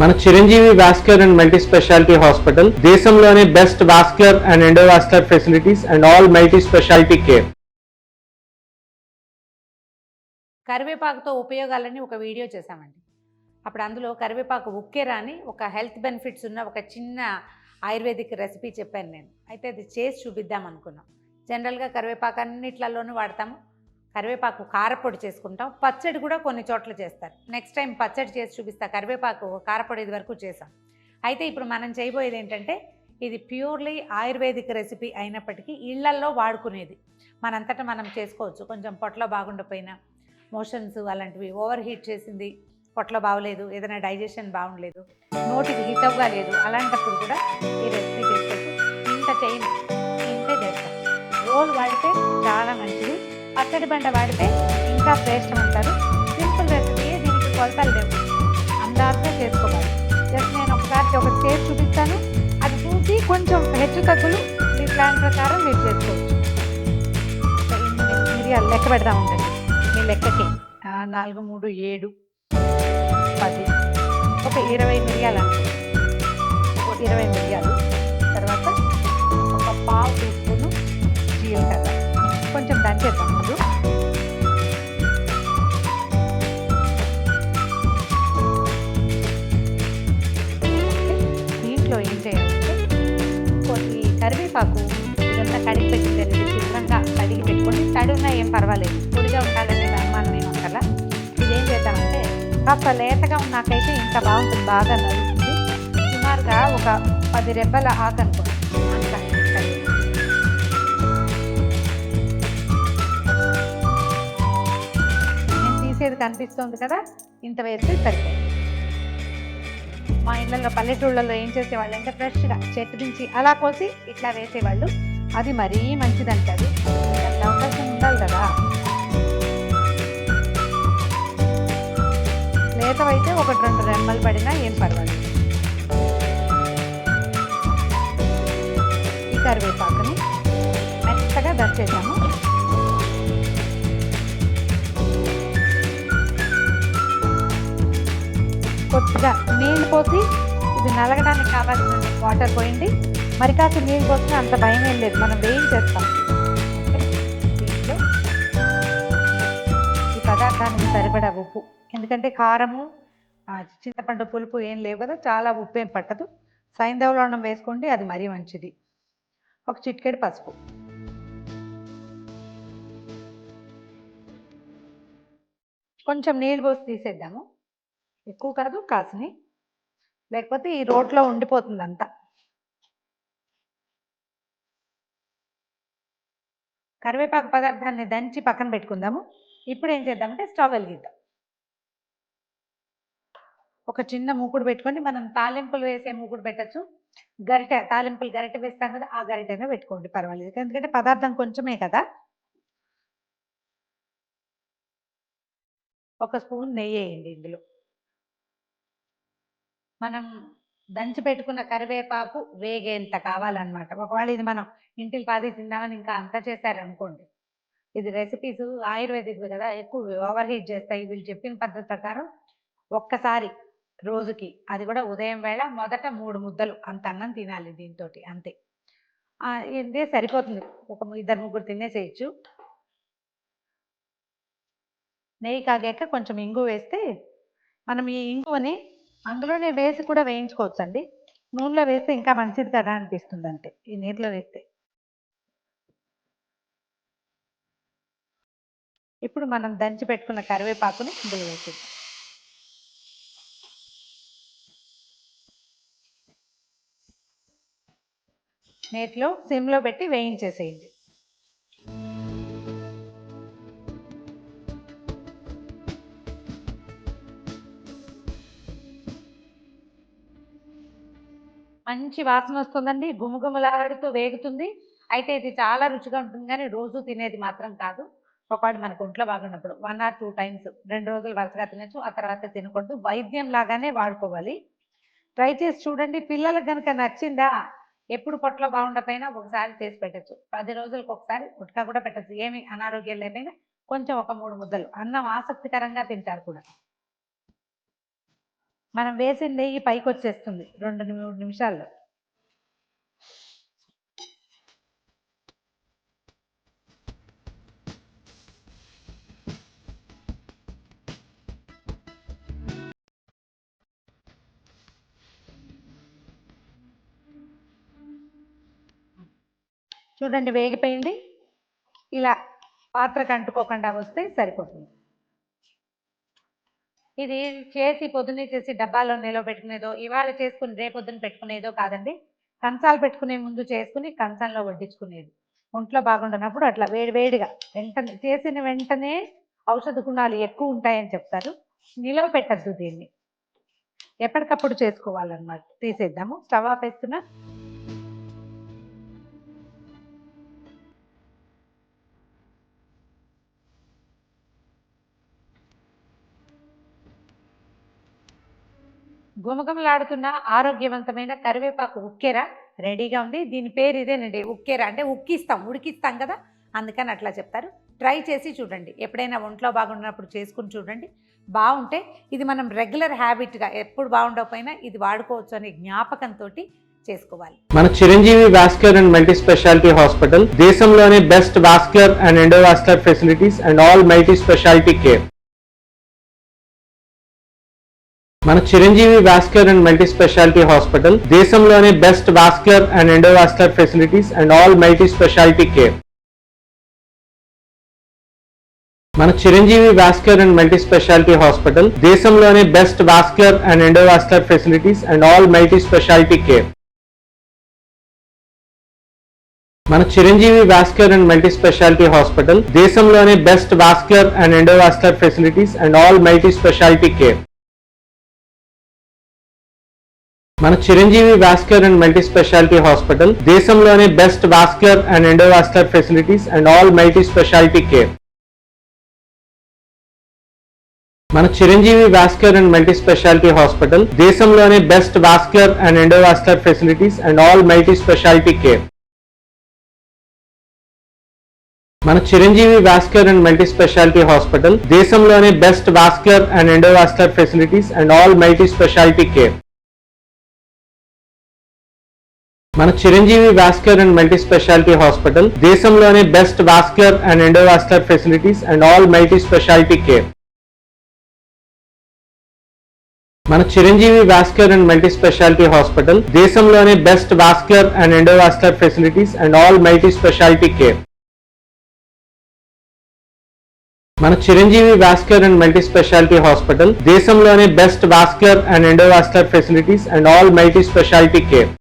మన Chiranjeevi vascular and multi speciality hospital దేశంలోనే best vascular and endovascular facilities and all multi speciality care. కరివేపాకుతో ఉపయోగాలని ఒక వీడియో చేశామండి. అప్పుడు అందులో కరివేపాకు ఉక్కెర అని ఒక హెల్త్ బెనిఫిట్స్ ఉన్న ఒక చిన్న ఆయుర్వేదిక్ రెసిపీ చెప్పాను నేను. అయితే అది చేసి చూపిద్దాం అనుకున్నాం. జనరల్గా కరివేపాకు అన్నిట్లలోనూ వాడతాము. కరివేపాకు కారపొడి చేసుకుంటాం, పచ్చడి కూడా కొన్ని చోట్ల చేస్తారు. నెక్స్ట్ టైం పచ్చడి చేసి చూపిస్తా. కరివేపాకు కారపొడి ఇది వరకు చేసాం. అయితే ఇప్పుడు మనం చేయబోయేది ఏంటంటే, ఇది ప్యూర్లీ ఆయుర్వేదిక్ రెసిపీ అయినప్పటికీ ఇళ్లల్లో వాడుకునేది. మనంతటా మనం చేసుకోవచ్చు. కొంచెం పొట్టలో బాగుండకపోయినా, మోషన్స్ అలాంటివి, ఓవర్ హీట్ చేసింది, పొట్టలో బాగలేదు, ఏదైనా డైజెషన్ బాగుండలేదు, నోటికి హిట్ అవ్వలేదు, అలాంటప్పుడు కూడా ఈ రెసిపీ చేసుకోవచ్చు. ఇంత చేయను, ఇంతే చేస్తాం. రోల్ వాడితే చాలా మంచిది. పచ్చడి బండ వాడితే ఇంకా శ్రేష్టం అంటారు. సింపుల్ రెసిపీ, దీనికి కొలతలు లేవు, అందాజుగా చేసుకోవాలి. జస్ట్ నేను ఒకటి చేసి చూపిస్తాను. అది చూసి కొంచెం హెచ్చు తగ్గులు మీ ప్లాన్ ప్రకారం మీరు చేసుకోవచ్చు. మిరియాలు లెక్క పెడదాం ఉంటుంది. మీ లెక్కకి 4, 3, 7, 10, ఒక 20 మిరియాలు అంటే 20 మిరియాలు. తర్వాత ఒక పావు టీ స్పూను జీలకర్ర కొంచెం దంచేద్దాం ముందు. దీంట్లో ఏం చేయాలంటే, కొన్ని కరివేపాకు ఇదంతా కడిగి పెట్టిందండి. శుభ్రంగా కడిగి పెట్టుకొని, తడి ఉన్నా ఏం పర్వాలేదు, పొడిగా ఉండాలనే అనుమానం ఏం అక్కర్లా. ఇదేం చేద్దామంటే, కాస్త లేతగా ఉన్నాకైతే ఇంకా బాగుంటుంది, బాగా నలుగుతుంది. సుమారుగా ఒక 10 రెబ్బల ఆకు అనుకోండి. ఇది కనిపిస్తుంది కదా, ఇంత వేస్తే సరిపోతుంది. మా ఇళ్ళల్లో పల్లెటూళ్ళలో ఏం చేసేవాళ్ళు అంటే, ఫ్రెష్గా చెట్టు నుంచి అలా కోసి ఇట్లా వేసేవాళ్ళు. అది మరీ మంచిదంటారు. అంత అవకాశం ఉండాలి కదా. లేతవైతే 1-2 రెమ్మలు పడినా ఏం పర్వాలేదు. ఈ కరివేపాకుని మెత్తగా దంచేసాము. కొద్దిగా నీళ్ళు పోసి, ఇది నలగడానికి కావాల్సిన వాటర్ పోయింది. మరి కాస్త నీళ్ళు పోసినా అంత భయం ఏం లేదు, మనం వేయించేస్తాం. దీంట్లో ఈ పదార్థానికి సరిపడా ఉప్పు, ఎందుకంటే కారము, చింతపండు పులుపు ఏం లేవు కదా, చాలా ఉప్పు ఏం పట్టదు. సైంధవ లవణం వేసుకోండి, అది మరీ మంచిది. ఒక చిటికెడు పసుపు, కొంచెం నీళ్ళు పోసి తీసేద్దాము. ఎక్కువ కాదు, కాసిని, లేకపోతే ఈ రోట్లో ఉండిపోతుంది అంతా. కరివేపాకు పదార్థాన్ని దంచి పక్కన పెట్టుకుందాము. ఇప్పుడు ఏం చేద్దామంటే, స్టవ్ వెలిగిద్దాం. ఒక చిన్న మూకుడు పెట్టుకొని, మనం తాలింపులు వేసే మూకుడు పెట్టచ్చు. గరిటె, తాలింపులు గరిటె వేస్తాం కదా, ఆ గరిటెనే పెట్టుకోండి, పర్వాలేదు. ఎందుకంటే పదార్థం కొంచెమే కదా. 1 స్పూన్ నెయ్యి వేయండి ఇందులో. మనం దంచి పెట్టుకున్న కరివేపాకు వేగేంత కావాలన్నమాట. ఒకవేళ ఇది మనం ఇంటికి పాది తిందామని ఇంకా అంతా చేశారనుకోండి, ఇది రెసిపీస్ ఆయుర్వేదిక్ కదా, ఎక్కువ ఓవర్ హీట్ చేస్తాయి. వీళ్ళు చెప్పిన పద్ధతి ప్రకారం ఒక్కసారి రోజుకి, అది కూడా ఉదయం వేళ మొదట 3 ముద్దలు అంత అన్నం తినాలి దీంతో, అంతే. ఇదే సరిపోతుంది, ఒక 2-3 తినేసేయచ్చు. నెయ్యి కాగాక కొంచెం ఇంగు వేస్తే, మనం ఈ ఇంగువని అందులోనే వేసి కూడా వేయించుకోవచ్చు అండి. నూనెలో వేస్తే ఇంకా మంచిది కదా అనిపిస్తుంది, అంటే ఈ నీటిలో వేస్తే. ఇప్పుడు మనం దంచి పెట్టుకున్న కరివేపాకుని ఇందులో వేసేద్దాం. నీటిలో సిమ్లో పెట్టి వేయించేసేయండి. మంచి వాసన వస్తుందండి, గుమగుమలాడుతూ వేగుతుంది. అయితే ఇది చాలా రుచిగా ఉంటుంది, కానీ రోజు తినేది మాత్రం కాదు. ఒకవేళ మనకు ఒంట్లో బాగున్నప్పుడు 1 or 2 టైమ్స్ 2 రోజులు వరుసగా తినచ్చు. ఆ తర్వాత తినకూడదు. వైద్యం లాగానే వాడుకోవాలి. ట్రై చేసి చూడండి. పిల్లలకు కనుక నచ్చిందా, ఎప్పుడు పొట్టలో బాగుండకపోయినా ఒకసారి చేసి పెట్టచ్చు. 10 రోజులకు ఒకసారి గుట్కా కూడా పెట్టచ్చు. ఏమి అనారోగ్యం లేకపోయినా కొంచెం ఒక 3 ముద్దలు అన్నం ఆసక్తికరంగా తింటారు కూడా. మనం వేసిన నెయ్యి పైకి వచ్చేస్తుంది 2-3 నిమిషాల్లో. చూడండి వేగిపోయింది. ఇలా పాత్రకు అంటుకోకుండా వస్తే సరిపోతుంది. ఇది చేసి పొద్దున్నే చేసి డబ్బాలో నిల్వ పెట్టుకునేదో, ఇవాళ చేసుకుని రేపొద్దున పెట్టుకునేదో కాదండి. కంచాలు పెట్టుకునే ముందు చేసుకుని కంచంలో వడ్డించుకునేది. ఒంట్లో బాగుండనప్పుడు అట్లా వేడిగా వెంటనే చేసిన వెంటనే ఔషధ గుణాలు ఎక్కువ ఉంటాయని చెప్తారు. నిలవ పెట్టద్దు దీన్ని. ఎప్పటికప్పుడు చేసుకోవాలన్నమాట. తీసేద్దాము. స్టవ్ ఆపేస్తున్నా. గుమగుమలాడుతున్న ఆరోగ్యవంతమైన కరివేపాకు ఉక్కెర రెడీగా ఉంది. దీని పేరు ఇదేనండి, ఉక్కెర. అంటే ఉడికిస్తాం కదా, అందుకని అట్లా చెప్తారు. ట్రై చేసి చూడండి. ఎప్పుడైనా ఒంట్లో బాగున్నప్పుడు చేసుకుని చూడండి. బాగుంటే ఇది మనం రెగ్యులర్ హ్యాబిట్గా ఎప్పుడు బాగుండకపోయినా ఇది వాడుకోవచ్చు అనే జ్ఞాపకంతో చేసుకోవాలి. మన Chiranjeevi vascular and multi speciality hospital దేశంలోనే best vascular and endovascular facilities and all multi speciality care. మన Chiranjeevi vascular and multi speciality hospital దేశంలోనే best vascular and endovascular facilities and all multi speciality care. మన Chiranjeevi vascular and multi speciality hospital దేశంలోనే best vascular and endovascular facilities and all multi speciality care. మన Chiranjeevi vascular and multi speciality hospital దేశంలోనే best vascular and endovascular facilities and all multi speciality care. మన Chiranjeevi vascular and multi speciality hospital దేశంలోనే best vascular and endovascular facilities and all multi speciality care. మన Chiranjeevi vascular and multi speciality hospital దేశంలోనే best vascular and endovascular facilities and all multi speciality care. మన Chiranjeevi vascular and multi speciality hospital దేశంలోనే best vascular and endovascular facilities and all multi speciality care. మన Chiranjeevi vascular and multi speciality hospital దేశంలోనే best vascular and endovascular facilities and all multi speciality care. మన Chiranjeevi vascular and multi speciality hospital దేశంలోనే best vascular and endovascular facilities and all multi speciality care. మన Chiranjeevi vascular and multi speciality hospital దేశంలోనే best vascular and endovascular facilities and all multi speciality care.